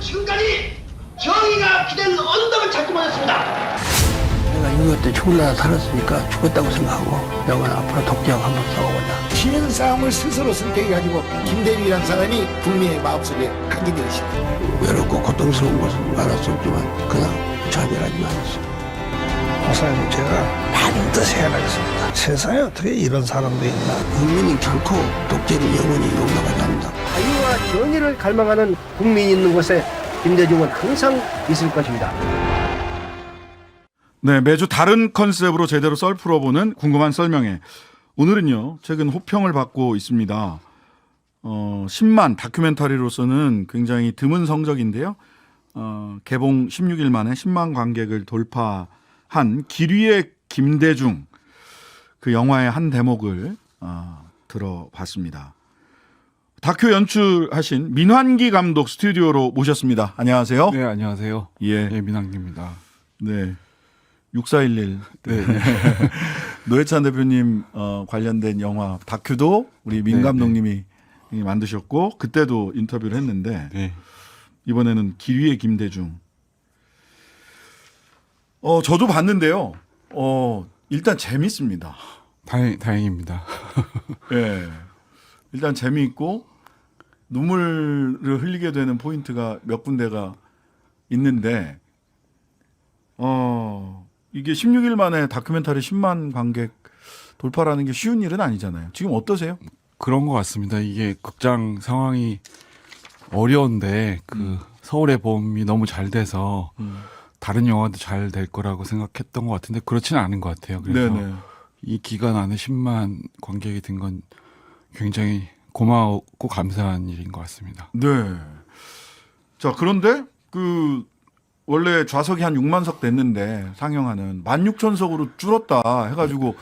지금까지 정의가 기댄 언덕을 찾고만 했습니다. 내가 6.25때 죽을 나라 살았으니까 죽었다고 생각하고 영원 앞으로 독재하고 한번 싸워보자. 지는 싸움을 스스로 선택해가지고 김대중이라는 사람이 국민의 마음속에 각인되어 있습니다. 외롭고 고통스러운 것은 많았었지만 그냥 좌절하지 않았어요. 목사님 제가 반드시 해나겠습니다. 세상에 어떻게 이런 사람도 있나. 국민이 결코 독재를 영원히 용납하지 않는다. 자유와 정의를 갈망하는 국민이 있는 곳에 김대중은 항상 있을 것입니다. 네, 매주 다른 컨셉으로 제대로 썰 풀어보는 궁금한 썰명회. 오늘은요, 최근 호평을 받고 있습니다. 10만 다큐멘터리로서는 굉장히 드문 성적인데요. 개봉 16일 만에 10만 관객을 돌파한 기류의 김대중, 그 영화의 한 대목을 들어봤습니다. 다큐 연출하신 민환기 감독 스튜디오로 모셨습니다. 안녕하세요. 네, 안녕하세요. 예. 네, 민환기입니다. 네. 6411. 네. 노회찬 대표님 관련된 영화 다큐도 우리 민 네, 감독님이 만드셨고 그때도 인터뷰를 했는데 네. 이번에는 기류의 김대중. 저도 봤는데요. 일단 재밌습니다. 다행입니다. 예. 일단 재미있고 눈물을 흘리게 되는 포인트가 몇 군데가 있는데 이게 16일 만에 다큐멘터리 10만 관객 돌파라는 게 쉬운 일은 아니잖아요. 지금 어떠세요? 그런 것 같습니다. 이게 극장 상황이 어려운데 서울의 봄이 너무 잘 돼서 다른 영화도 잘 될 거라고 생각했던 것 같은데 그렇지는 않은 것 같아요. 그래서 네네. 이 기간 안에 10만 관객이 든 건 굉장히 고마웠고 감사한 일인 것 같습니다. 네. 자, 그런데 원래 좌석이 한 6만 석 됐는데 상영하는 16,000석으로 줄었다 해가지고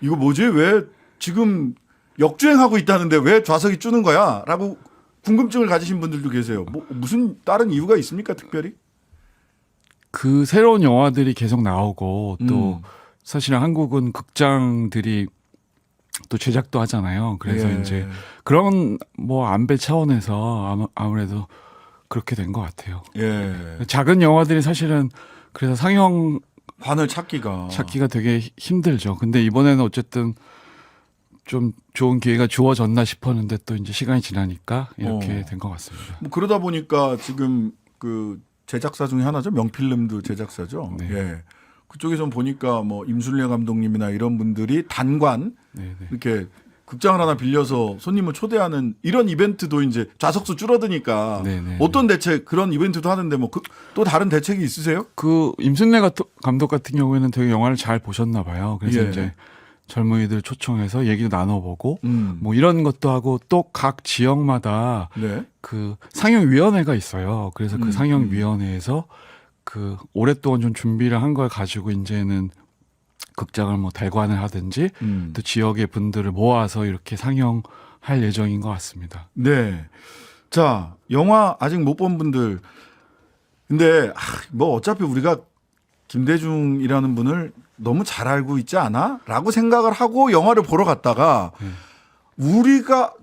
이거 뭐지? 왜 지금 역주행하고 있다는데 왜 좌석이 줄는 거야? 라고 궁금증을 가지신 분들도 계세요. 무슨 다른 이유가 있습니까? 특별히? 그 새로운 영화들이 계속 나오고 또 사실은 한국은 극장들이 또 제작도 하잖아요. 그래서 예. 이제 그런 안배 차원에서 아무래도 그렇게 된 것 같아요. 예. 작은 영화들이 사실은 그래서 상영 관을 찾기가 되게 힘들죠. 근데 이번에는 어쨌든 좀 좋은 기회가 주어졌나 싶었는데 또 이제 시간이 지나니까 이렇게 된 것 같습니다. 그러다 보니까 지금 그 제작사 중에 하나죠. 명필름도 제작사죠. 네. 예. 그쪽에서 보니까 임순례 감독님이나 이런 분들이 단관 네네. 이렇게 극장을 하나 빌려서 손님을 초대하는 이런 이벤트도 이제 좌석수 줄어드니까 네네. 어떤 대책 그런 이벤트도 하는데 또 다른 대책이 있으세요? 그 임순례 감독 같은 경우에는 되게 영화를 잘 보셨나 봐요. 그래서 예. 이제 젊은이들 초청해서 얘기도 나눠보고 음. 이런 것도 하고 또 각 지역마다 네. 그 상영위원회가 있어요. 그래서 그 상영위원회에서 그 오랫동안 좀 준비를 한 걸 가지고 이제는 극장을 대관을 하든지 또 지역의 분들을 모아서 이렇게 상영할 예정인 것 같습니다. 네. 자, 영화 아직 못 본 분들. 근데 어차피 우리가 김대중이라는 분을 너무 잘 알고 있지 않아? 라고 생각을 하고 영화를 보러 갔다가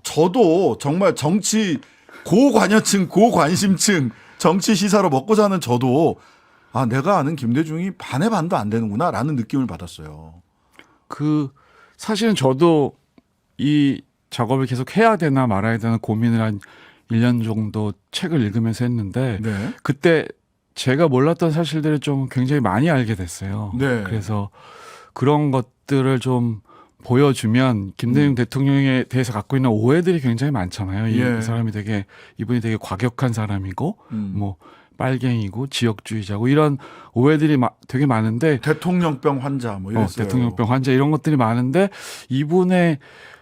저도 정말 정치 고관여층, 고관심층 정치 시사로 먹고 사는 저도 내가 아는 김대중이 반의 반도 안 되는구나 라는 느낌을 받았어요. 사실은 저도 이 작업을 계속 해야 되나 말아야 되나 고민을 한 1년 정도 책을 읽으면서 했는데 네. 그때 제가 몰랐던 사실들을 좀 굉장히 많이 알게 됐어요. 네. 그래서 그런 것들을 좀 보여주면 김대중 대통령에 대해서 갖고 있는 오해들이 굉장히 많잖아요. 예. 이 사람이 이분이 되게 과격한 사람이고 빨갱이고 지역주의자고 이런 오해들이 되게 많은데 대통령병 환자 이랬어요. 대통령병 환자 이런 것들이 많은데 이분의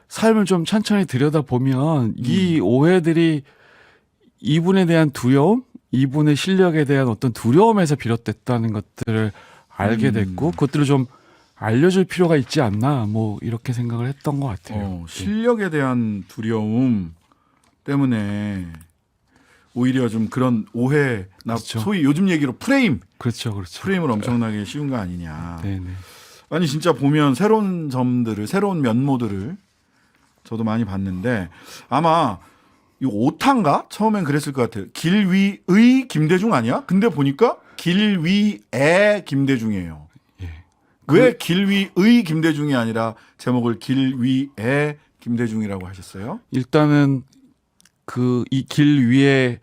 삶을 좀 천천히 들여다보면 이 오해들이 이분에 대한 두려움, 이분의 실력에 대한 어떤 두려움에서 비롯됐다는 것들을 알게 됐고 그것들을 좀 알려줄 필요가 있지 않나 이렇게 생각을 했던 것 같아요. 실력에 대한 두려움 때문에 오히려 좀 그런 오해나 그렇죠. 소위 요즘 얘기로 그렇죠. 프레임을 엄청나게 씌운 거 아니냐. 네네. 아니 진짜 보면 새로운 점들을 새로운 면모들을 저도 많이 봤는데 아마 이거 오타인가? 처음엔 그랬을 것 같아요. 길 위의 김대중 아니야? 근데 보니까 길 위의 김대중이에요. 예. 왜 길 위의 김대중이 아니라 제목을 길 위의 김대중이라고 하셨어요? 일단은 그 이 길 위에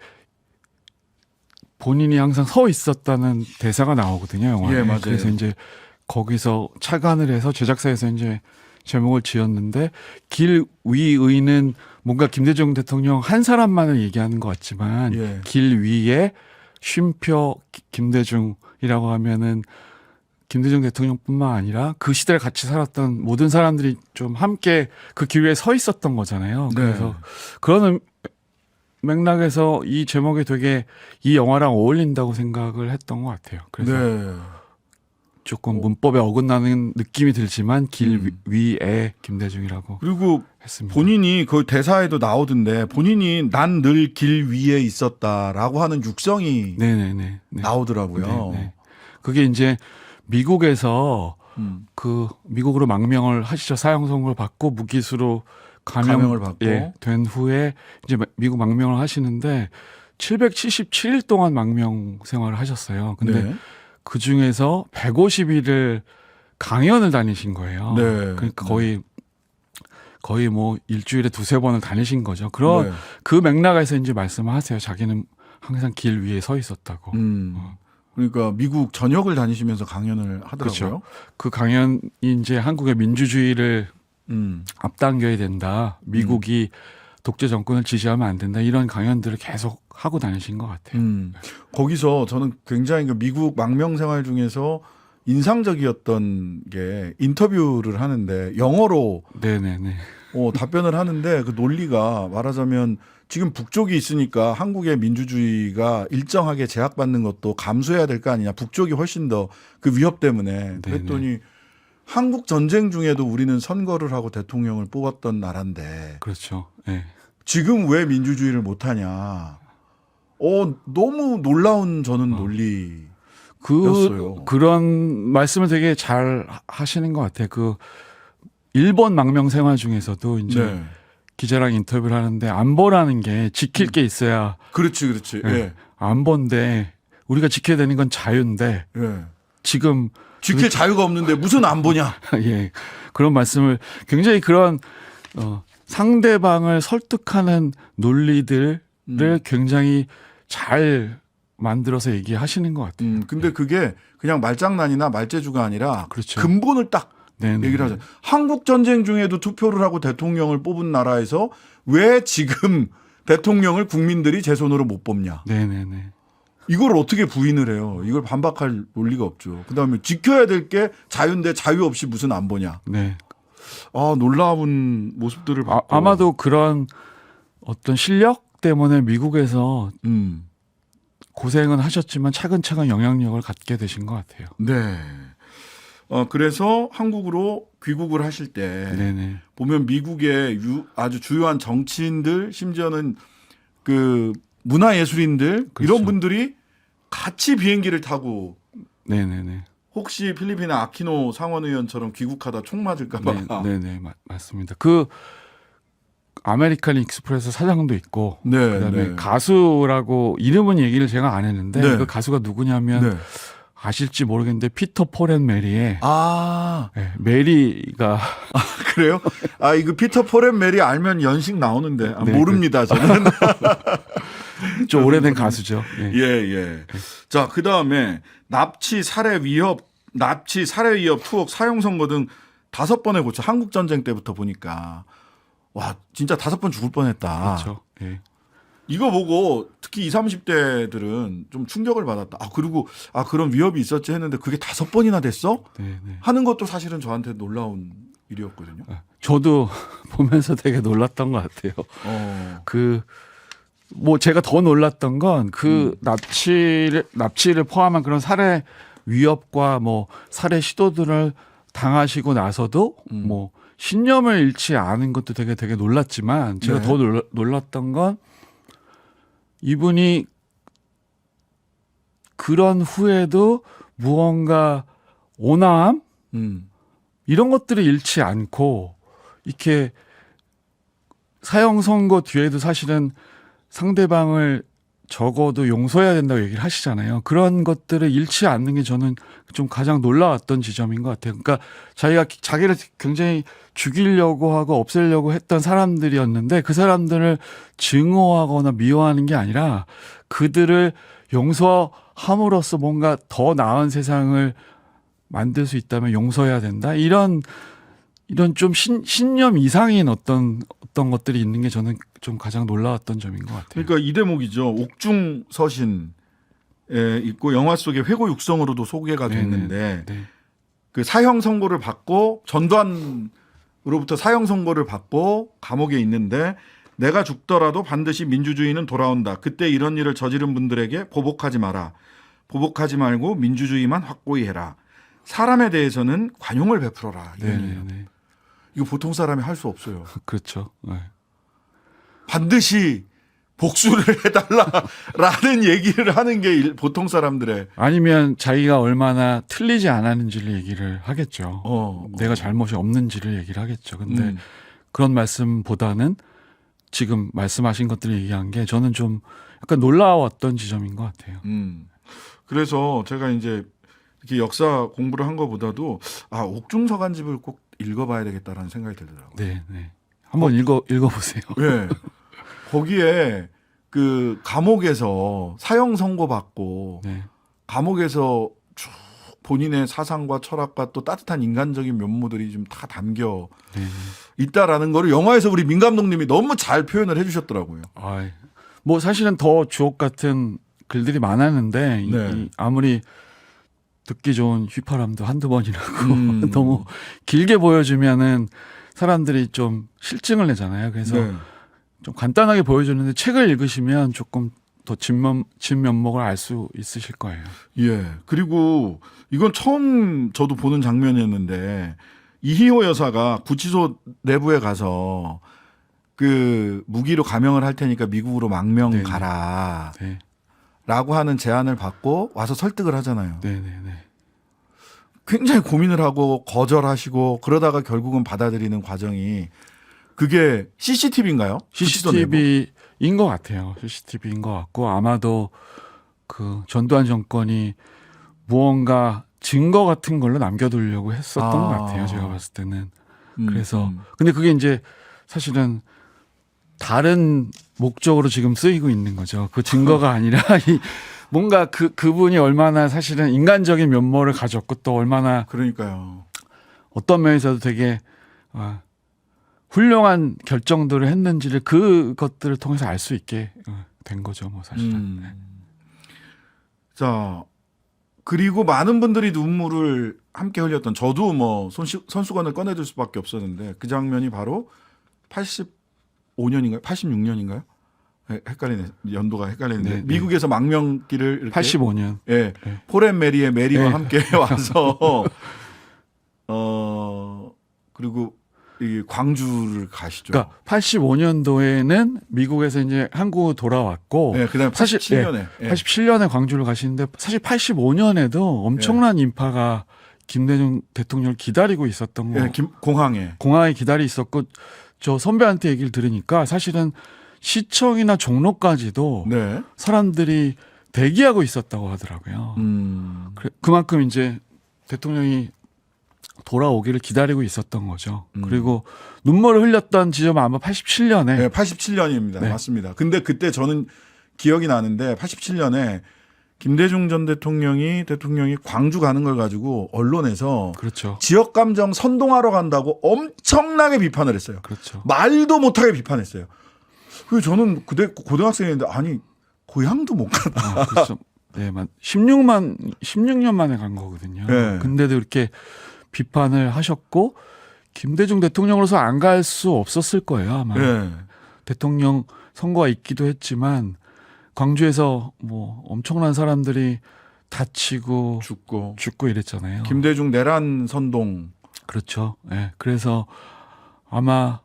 본인이 항상 서 있었다는 대사가 나오거든요, 영화에. 예, 맞아요. 그래서 이제 거기서 착안을 해서 제작사에서 이제 제목을 지었는데 길 위의는 뭔가 김대중 대통령 한 사람만을 얘기하는 것 같지만 예. 길 위에 쉼표 김대중이라고 하면은 김대중 대통령뿐만 아니라 그 시대를 같이 살았던 모든 사람들이 좀 함께 그 길 위에 서 있었던 거잖아요. 네. 그래서 그런 맥락에서 이 제목이 되게 이 영화랑 어울린다고 생각을 했던 것 같아요. 그래서 네. 조금 문법에 어긋나는 느낌이 들지만 길 위에 김대중이라고 그리고 했습니다. 본인이 그 대사에도 나오던데 본인이 난 늘 길 위에 있었다라고 하는 육성이 네네네. 네. 나오더라고요. 네. 그게 이제 미국에서 그 미국으로 망명을 하시죠. 사형 선고를 받고 무기수로 감형을 받고. 예, 된 후에 이제 미국 망명을 하시는데 777일 동안 망명 생활을 하셨어요. 근데 네. 그 중에서 150일을 강연을 다니신 거예요. 네. 그러니까 거의 뭐 일주일에 두세 번을 다니신 거죠. 그런 네. 그 맥락에서 이제 말씀을 하세요. 자기는 항상 길 위에 서 있었다고. 그러니까 미국 전역을 다니시면서 강연을 하더라고요. 그렇죠. 그 강연이 이제 한국의 민주주의를 앞당겨야 된다. 미국이 독재 정권을 지지하면 안 된다. 이런 강연들을 계속 하고 다니신 것 같아요. 거기서 저는 굉장히 그 미국 망명 생활 중에서 인상적이었던 게 인터뷰를 하는데 영어로 네네네. 답변을 하는데 그 논리가 말하자면 지금 북쪽이 있으니까 한국의 민주주의가 일정하게 제약받는 것도 감수해야 될 거 아니냐. 북쪽이 훨씬 더 그 위협 때문에. 그랬더니 한국 전쟁 중에도 우리는 선거를 하고 대통령을 뽑았던 나라인데 그렇죠. 네. 지금 왜 민주주의를 못하냐. 너무 놀라운 저는 논리였어요. 그런 말씀을 되게 잘 하시는 것 같아요. 그 일본 망명 생활 중에서도 이제 네. 기자랑 인터뷰를 하는데 안보라는 게 지킬 게 있어야. 그렇지. 예. 예. 안보인데 우리가 지켜야 되는 건 자유인데 예. 지금 지킬 자유가 없는데 무슨 안보냐. 예. 그런 말씀을 굉장히 그런 상대방을 설득하는 논리들을 굉장히 잘 만들어서 얘기하시는 것 같아요. 근데 그게 그냥 말장난이나 말재주가 아니라 그렇죠. 근본을 딱 네네. 얘기를 하죠. 한국 전쟁 중에도 투표를 하고 대통령을 뽑은 나라에서 왜 지금 대통령을 국민들이 제 손으로 못 뽑냐. 네네네. 이걸 어떻게 부인을 해요. 이걸 반박할 논리가 없죠. 그다음에 지켜야 될 게 자유인데 자유 없이 무슨 안보냐. 네. 놀라운 모습들을 봤고. 아마도 그런 어떤 실력 때문에 미국에서 고생은 하셨지만 차근차근 영향력을 갖게 되신 것 같아요. 네. 그래서 한국으로 귀국을 하실 때 네네. 보면 미국의 아주 주요한 정치인들 심지어는 그 문화예술인들 그렇죠. 이런 분들이 같이 비행기를 타고 네네네. 혹시 필리핀의 아키노 상원의원처럼 귀국하다 총 맞을까 봐. 네네. 맞습니다. 그 아메리칸 익스프레스 사장도 있고 네, 그다음에 네. 가수라고 이름은 얘기를 제가 안 했는데 네. 그 가수가 누구냐면 네. 아실지 모르겠는데 피터 폴 앤 메리의 네, 메리가 그래요? 이거 피터 폴 앤 메리 알면 연식 나오는데 네, 모릅니다 저는. 좀 오래된 가수죠. 예. 예. 자, 그다음에 납치, 살해 위협, 투옥, 사형 선고 등 5번의 고초. 한국 전쟁 때부터 보니까 와, 진짜 5번 죽을 뻔했다. 그렇죠. 예. 이거 보고 특히 20, 30대들은 좀 충격을 받았다. 그리고 그런 위협이 있었지 했는데 그게 5번이나 됐어? 네네. 하는 것도 사실은 저한테 놀라운 일이었거든요. 저도 보면서 되게 놀랐던 것 같아요. 뭐 제가 더 놀랐던 건 그 납치를 포함한 그런 살해 위협과 뭐 살해 시도들을 당하시고 나서도 뭐 신념을 잃지 않은 것도 되게 놀랐지만 제가 네. 더 놀랐던 건 이분이 그런 후에도 무언가 온화함 이런 것들을 잃지 않고 이렇게 사형 선고 뒤에도 사실은 상대방을 적어도 용서해야 된다고 얘기를 하시잖아요. 그런 것들을 잃지 않는 게 저는 좀 가장 놀라웠던 지점인 것 같아요. 그러니까 자기를 굉장히 죽이려고 하고 없애려고 했던 사람들이었는데 그 사람들을 증오하거나 미워하는 게 아니라 그들을 용서함으로써 뭔가 더 나은 세상을 만들 수 있다면 용서해야 된다. 이런 좀 신념 이상인 어떤 것들이 있는 게 저는 좀 가장 놀라웠던 점인 것 같아요. 그러니까 이 대목이죠. 옥중 서신에 있고 영화 속의 회고 육성으로도 소개가 됐는데 네. 그 사형 선고를 받고 전두환으로부터 사형 선고를 받고 감옥에 있는데 내가 죽더라도 반드시 민주주의는 돌아온다. 그때 이런 일을 저지른 분들에게 보복하지 마라. 보복하지 말고 민주주의만 확고히 해라. 사람에 대해서는 관용을 베풀어라. 네. 이거 보통 사람이 할 수 없어요. 그렇죠. 네. 반드시 복수를 해달라라는 얘기를 하는 게 보통 사람들의 아니면 자기가 얼마나 틀리지 않았는지를 얘기를 하겠죠. 내가 잘못이 없는지를 얘기를 하겠죠. 근데 그런 말씀보다는 지금 말씀하신 것들을 얘기한 게 저는 좀 약간 놀라웠던 지점인 것 같아요. 그래서 제가 이제 이렇게 역사 공부를 한 것보다도 옥중서간집을 꼭 읽어봐야 되겠다라는 생각이 들더라고요. 네. 한번 읽어보세요. 네. 거기에 그 감옥에서 사형 선고받고 네. 감옥에서 쭉 본인의 사상과 철학과 또 따뜻한 인간적인 면모들이 좀 다 담겨 있다라는 거를 영화에서 우리 민 감독님이 너무 잘 표현을 해주셨더라고요. 뭐 사실은 더 주옥 같은 글들이 많았는데 네. 아무리 듣기 좋은 휘파람도 한두 번이라고 너무 길게 보여주면은 사람들이 좀 실증을 내잖아요. 그래서 네. 좀 간단하게 보여주는데 책을 읽으시면 조금 더 진면목을 알 수 있으실 거예요. 예. 그리고 이건 처음 저도 보는 장면이었는데 이희호 여사가 구치소 내부에 가서 그 무기로 감형을 할 테니까 미국으로 망명 네네. 가라. 네. 라고 하는 제안을 받고 와서 설득을 하잖아요. 네. 굉장히 고민을 하고 거절하시고 그러다가 결국은 받아들이는 과정이 그게 CCTV인가요? CCTV인 것 같아요. CCTV인 것 같고 아마도 그 전두환 정권이 무언가 증거 같은 걸로 남겨두려고 했었던 것 같아요. 제가 봤을 때는. 그래서 근데 그게 이제 사실은 다른 목적으로 지금 쓰이고 있는 거죠. 그 증거가 아니라 뭔가 그분이 얼마나 사실은 인간적인 면모를 가졌고 또 얼마나 그러니까요. 어떤 면에서도 되게 훌륭한 결정들을 했는지를 그것들을 통해서 알 수 있게 된 거죠, 뭐 사실은. 자, 그리고 많은 분들이 눈물을 함께 흘렸던 저도 뭐 손수건을 꺼내들 수밖에 없었는데 그 장면이 바로 85년인가요? 86년인가요? 헷갈리네. 연도가 헷갈리는데 네. 미국에서 망명길을 이렇게 85년. 예. 네. 폴 앤 메리의 메리와 네. 함께 와서 그리고 이 광주를 가시죠. 그러니까 85년도에는 미국에서 이제 한국 돌아왔고 네, 그다음에 87년에 87년에 광주를 가시는데 사실 85년에도 엄청난 인파가 김대중 대통령을 기다리고 있었던 거. 공항에 기다리 있었고 저 선배한테 얘기를 들으니까 사실은 시청이나 종로까지도 네. 사람들이 대기하고 있었다고 하더라고요. 그만큼 이제 대통령이 돌아오기를 기다리고 있었던 거죠. 그리고 눈물을 흘렸던 지점은 아마 87년에. 네, 87년입니다. 네. 맞습니다. 근데 그때 저는 기억이 나는데 87년에 김대중 전 대통령이 광주 가는 걸 가지고 언론에서 그렇죠. 지역 감정 선동하러 간다고 엄청나게 비판을 했어요. 그렇죠. 말도 못하게 비판했어요. 그래서 저는 그때 고등학생인데 아니 고향도 못 가나. 그렇죠. 네, 16년 만에 간 거거든요. 네. 근데도 이렇게 비판을 하셨고 김대중 대통령으로서 안 갈 수 없었을 거예요, 아마. 네. 대통령 선거가 있기도 했지만 광주에서 뭐 엄청난 사람들이 다치고 죽고 이랬잖아요. 김대중 내란 선동. 그렇죠. 네, 그래서 아마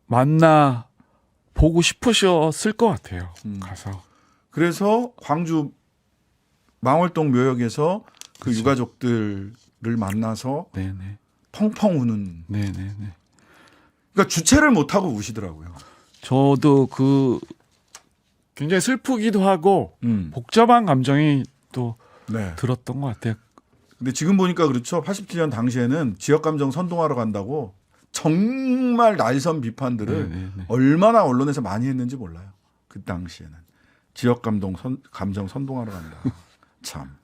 만나 보고 싶으셨을 것 같아요. 가서. 그래서 광주 망월동 묘역에서 그 그렇죠. 유가족들을 만나서 네네. 펑펑 우는. 네네네. 그러니까 주체를 못 하고 우시더라고요. 저도 그 굉장히 슬프기도 하고 음. 복잡한 감정이 또 네. 들었던 것 같아요. 근데 지금 보니까 그렇죠. 87년 당시에는 지역 감정 선동하러 간다고 정말 날선 비판들을 네. 얼마나 언론에서 많이 했는지 몰라요. 그 당시에는 지역 감정 선동하러 간다. 참.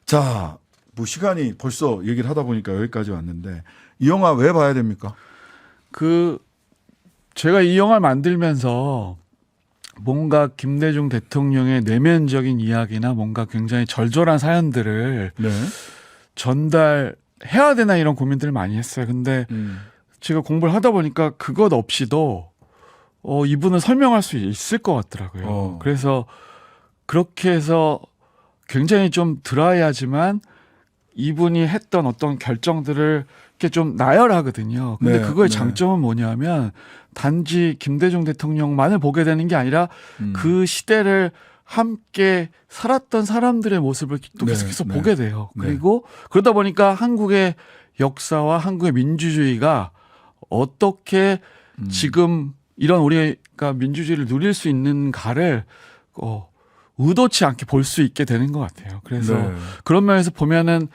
자, 뭐 시간이 벌써 얘기를 하다 보니까 여기까지 왔는데 이 영화 왜 봐야 됩니까? 제가 이 영화를 만들면서 뭔가 김대중 대통령의 내면적인 이야기나 뭔가 굉장히 절절한 사연들을 네. 전달해야 되나 이런 고민들을 많이 했어요. 근데 제가 공부를 하다 보니까 그것 없이도 이분을 설명할 수 있을 것 같더라고요. 그래서 그렇게 해서 굉장히 좀 드라이하지만 이분이 했던 어떤 결정들을 이렇게 좀 나열하거든요. 근데 네, 그거의 네. 장점은 뭐냐면 단지 김대중 대통령만을 보게 되는 게 아니라 그 시대를 함께 살았던 사람들의 모습을 또 네, 계속해서 네. 보게 돼요. 네. 그리고 그러다 보니까 한국의 역사와 한국의 민주주의가 어떻게 지금 이런 우리가 민주주의를 누릴 수 있는가를 의도치 않게 볼 수 있게 되는 것 같아요. 그래서 네. 그런 면에서 보면은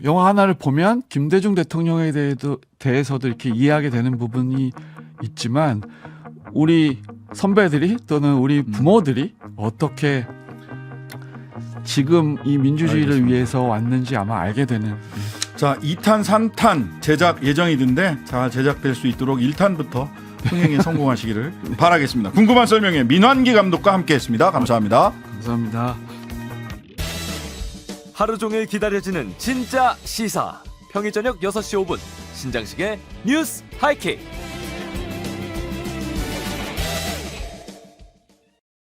영화 하나를 보면 김대중 대통령에 대해서도 이렇게 이해하게 되는 부분이 있지만 우리 선배들이 또는 우리 부모들이 어떻게 지금 이 민주주의를 알겠습니다. 위해서 왔는지 아마 알게 되는. 자, 2탄, 3탄 제작 예정이던데 잘 제작될 수 있도록 1탄부터 흥행에 성공하시기를 바라겠습니다. 궁금한 설명에 민환기 감독과 함께했습니다. 감사합니다. 감사합니다. 하루 종일 기다려지는 진짜 시사. 평일 저녁 6시 5분 신장식의 뉴스 하이킥.